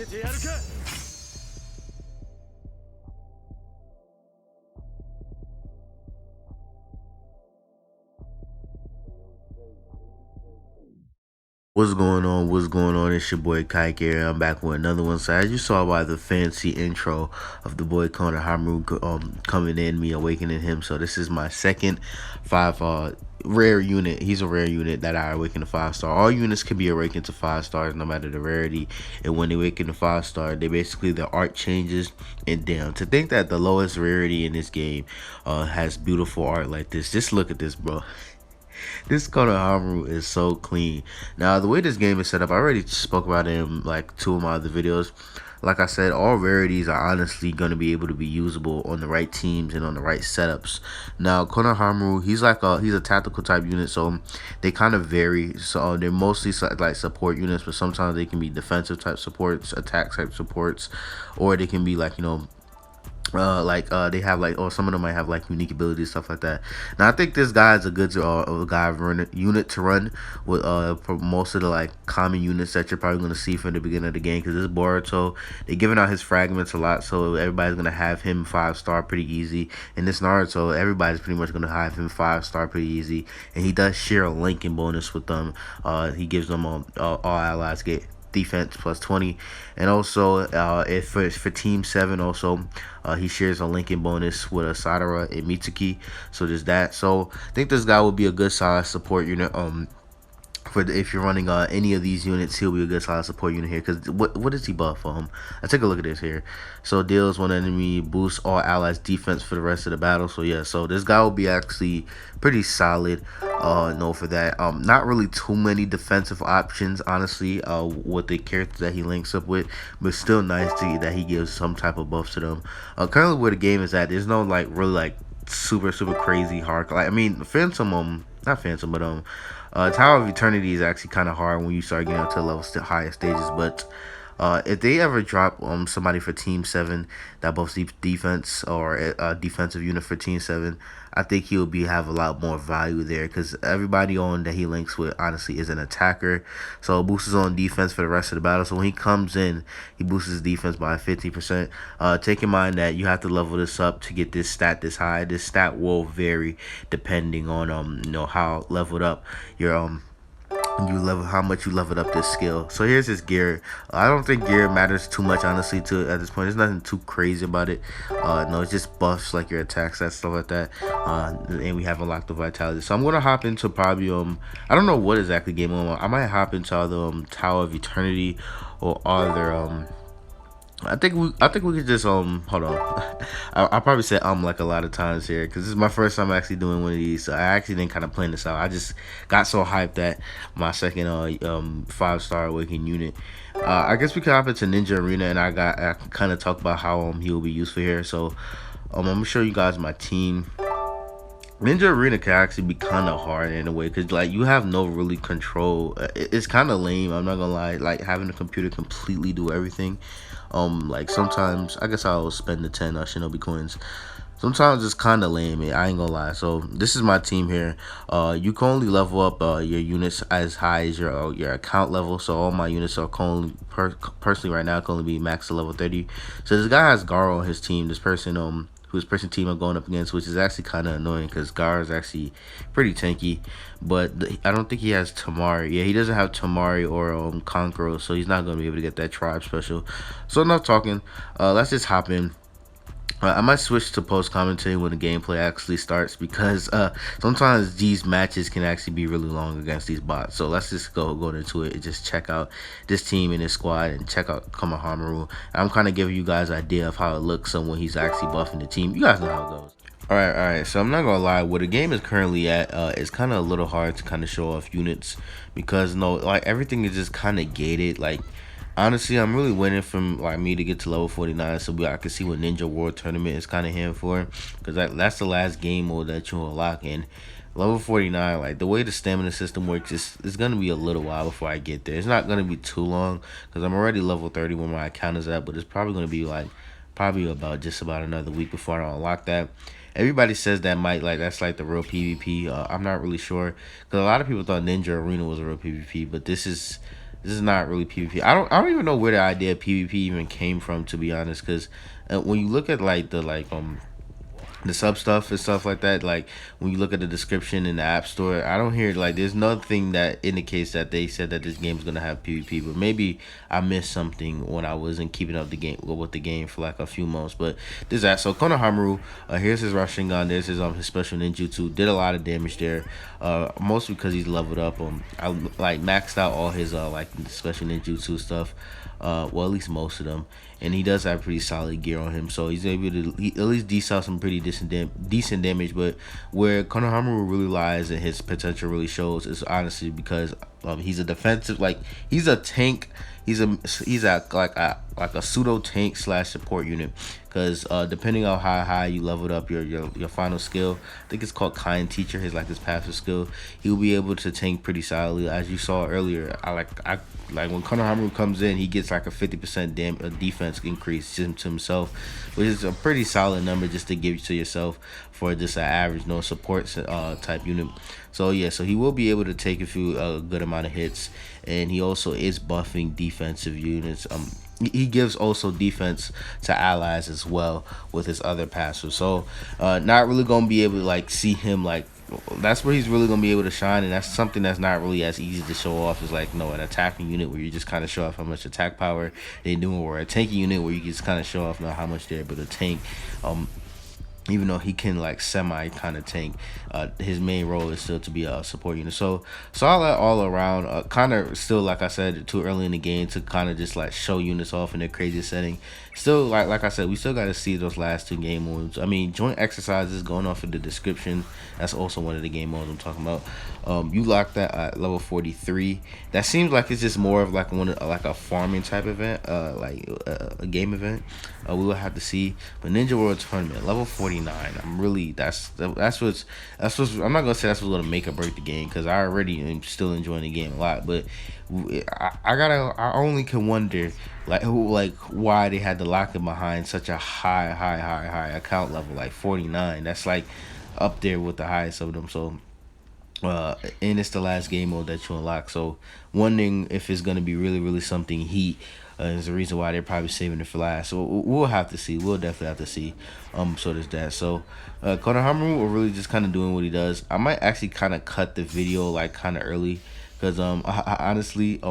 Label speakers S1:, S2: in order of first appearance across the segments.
S1: What's going on? What's going on? It's your boy Kike here. I'm back with another one. So as you saw by the fancy intro of the boy Konohamaru coming in, me awakening him. So this is my second five rare unit. He's a rare unit that I awaken to 5-star. All units can be awakened to 5 stars no matter the rarity. And when they awaken to 5-star, they basically the art changes and down. To think that the lowest rarity in this game has beautiful art like this. Just look at this, bro. This Konohamaru is so clean. Now, the way this game is set up, I already spoke about it in like 2 of my other videos. Like I said, all rarities are honestly going to be able to be usable on the right teams and on the right setups. Now, Konohamaru, he's a tactical type unit, so they kind of vary. So they're mostly like support units, but sometimes they can be defensive type supports, attack type supports, or they can be like, they have like, or some of them might have like unique abilities, stuff like that. Now I think this guy is a good unit to run with for most of the like common units that you're probably going to see from the beginning of the game, because this Boruto, they're giving out his fragments a lot, so everybody's going to have him 5-star pretty easy. And this Naruto, everybody's pretty much going to have him 5-star pretty easy, and he does share a linking bonus with them. He gives them all allies get defense plus 20, and also if for team 7 also he shares a linking bonus with a Sadara and Mitsuki. So there's that. So I think this guy will be a good size support unit. If you're running any of these units, he'll be a good solid support unit here. Because what does he buff? I take a look at this here. So deals one enemy, boosts all allies defense for the rest of the battle. So yeah, so this guy will be actually pretty solid. No, for that. Not really too many defensive options, honestly. With the characters that he links up with, but still nice to that he gives some type of buff to them. Currently where the game is at, there's no like really like super crazy hard. Like I mean, Phantom not Phantom, but Tower of Eternity is actually kind of hard when you start getting up to higher stages. But if they ever drop somebody for Team 7 that buffs defense, or a defensive unit for Team 7, I think he'll have a lot more value there, because everybody on that he links with honestly is an attacker. So it boosts his own defense for the rest of the battle. So when he comes in, he boosts his defense by 50%. Take in mind that you have to level this up to get this stat this high. This stat will vary depending on how leveled up your how much you leveled up this skill. So here's his gear. I don't think gear matters too much, honestly, at this point. There's nothing too crazy about it. No, it's just buffs like your attacks, that stuff like that. And we have unlocked the vitality. So I'm gonna hop into probably I don't know what exactly game I'm on. I might hop into either Tower of Eternity or other I think we could just hold on. I probably said like a lot of times here, because this is my first time actually doing one of these. So I actually didn't kind of plan this out. I just got so hyped that my second 5-star awakening unit. I guess we could hop into Ninja Arena, and I can kind of talk about how he will be useful here. So I'm gonna show you guys my team. Ninja Arena can actually be kind of hard in a way, because like you have no really control. It's kind of lame, I'm not gonna lie, like having the computer completely do everything. Like sometimes I guess I'll spend the 10 Shinobi coins. Sometimes it's kind of lame, I ain't gonna lie. So this is my team here. You can only level up your units as high as your account level. So all my units are personally right now can only be max to level 30. So this guy has Garo on his team. This person whose team I'm going up against, which is actually kind of annoying, because Gar is actually pretty tanky. But I don't think he has Tamari. Yeah, he doesn't have Tamari or Konkoro, so he's not going to be able to get that tribe special. So enough talking. Let's just hop in. I might switch to post commentary when the gameplay actually starts, because sometimes these matches can actually be really long against these bots. So let's just go into it and just check out this team and this squad, and check out Konohamaru. I'm kind of giving you guys an idea of how it looks when he's actually buffing the team. You guys know how it goes. Alright, so I'm not gonna lie, where the game is currently at, it's kind of a little hard to kind of show off units, because like everything is just kind of gated. Like honestly, I'm really waiting for me to get to level 49, so I can see what Ninja World Tournament is kind of here for, because that's the last game mode that you'll unlock in. Level 49, like the way the stamina system works, it's gonna be a little while before I get there. It's not gonna be too long, because I'm already level 30 where my account is at, but it's probably gonna be like just about another week before I unlock that. Everybody says that's like the real PvP. I'm not really sure, because a lot of people thought Ninja Arena was a real PvP, but this is This is not really PvP. I don't even know where the idea of PvP even came from, to be honest. Because when you look at like the sub stuff and stuff like that, like when you look at the description in the app store, I don't hear like there's nothing that indicates that they said that this game is gonna have PvP. But maybe I missed something when I wasn't keeping up the game with the game for like a few months. But this that so Konohamaru, here's his rushing gun. There's his special ninjutsu. Did a lot of damage there, mostly because he's leveled up. I like maxed out all his like special ninjutsu stuff. Well, at least most of them, and he does have pretty solid gear on him, so he's able to at least deal some pretty decent damage. But where Konohamaru really lies and his potential really shows is honestly because he's a defensive, like he's a tank. He's a like a pseudo tank slash support unit, because depending on how high you leveled up your final skill, I think it's called Kind Teacher, his passive skill, he'll be able to tank pretty solidly. As you saw earlier, I like when Konohamaru comes in, he gets like a 50% defense increase to himself, which is a pretty solid number just to give to yourself for just an average no support type unit. So yeah, so he will be able to take a good amount of hits, and he also is buffing defensive units. He gives also defense to allies as well with his other passive. So not really gonna be able to like see him like, that's where he's really gonna be able to shine, and that's something that's not really as easy to show off as like an attacking unit where you just kind of show off how much attack power they do, or a tanky unit where you just kind of show off how much they're able to tank. Even though he can like semi kind of tank, his main role is still to be a support unit. So all around, kind of still, like I said, too early in the game to kind of just like show units off in their crazy setting. Still, like I said, we still got to see those last two game modes. I mean, joint exercises going off of the description, that's also one of the game modes I'm talking about. You lock that at level 43. That seems like it's just more of like like a farming type event, like a game event. We will have to see. But Ninja World Tournament level 49. I'm really that's what's I'm not gonna say that's what's gonna make or break the game, because I already am still enjoying the game a lot. But I only can wonder like why they had to lock it behind such a high account level like 49. That's like up there with the highest of them. So and it's the last game mode that you unlock. So wondering if it's gonna be really something heat. Is the reason why they're probably saving it for last. So we'll have to see. We'll definitely have to see. So there's that. So Konohamaru will really just kind of doing what he does. I might actually kind of cut the video like kind of early, because I honestly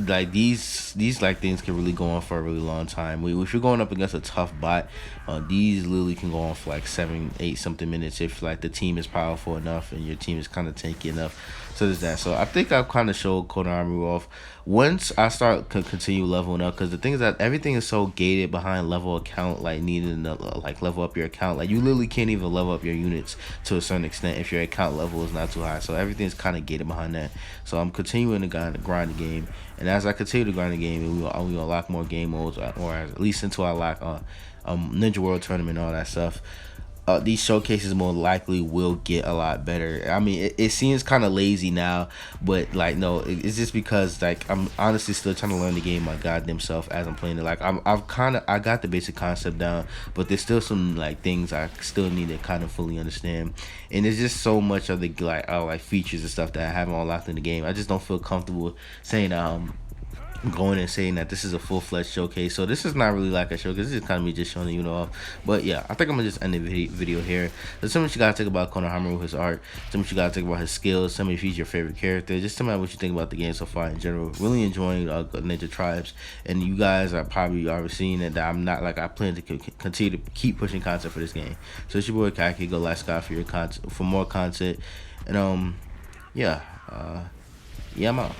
S1: like these like things can really go on for a really long time. If you're going up against a tough bot, these literally can go on for like 7-8 something minutes if like the team is powerful enough and your team is kind of tanky enough. So there's that. So I think I've kind of showed Konohamaru off. Once I start continue leveling up, because the thing is that everything is so gated behind level account, like needing to like level up your account. Like you literally can't even level up your units to a certain extent if your account level is not too high. So everything's kind of gated behind that. So I'm continuing to grind the game, and as I continue to grind the game, we unlock more game modes, or at least until I lock Ninja World Tournament and all that stuff. These showcases more likely will get a lot better. I mean, it seems kind of lazy now, but like no, it's just because like I'm honestly still trying to learn the game my goddamn self as I'm playing it. Like I got the basic concept down, but there's still some like things I still need to kind of fully understand. And there's just so much of the like features and stuff that I haven't unlocked in the game. I just don't feel comfortable saying going and saying that this is a full-fledged showcase. So this is not really like a showcase. This is kind of me just showing you off. But yeah, I think I'm gonna just end the video here. There's so much you gotta think about Konohamaru, his art, so much you gotta think about his skills, tell me if he's your favorite character, just tell me what you think about the game so far in general. Really enjoying Ninja Tribes, and you guys are probably already seeing that I'm not like I plan to continue to keep pushing content for this game. So it's your boy Kaki. Go like Scott for your content, for more content, and yeah, I'm out.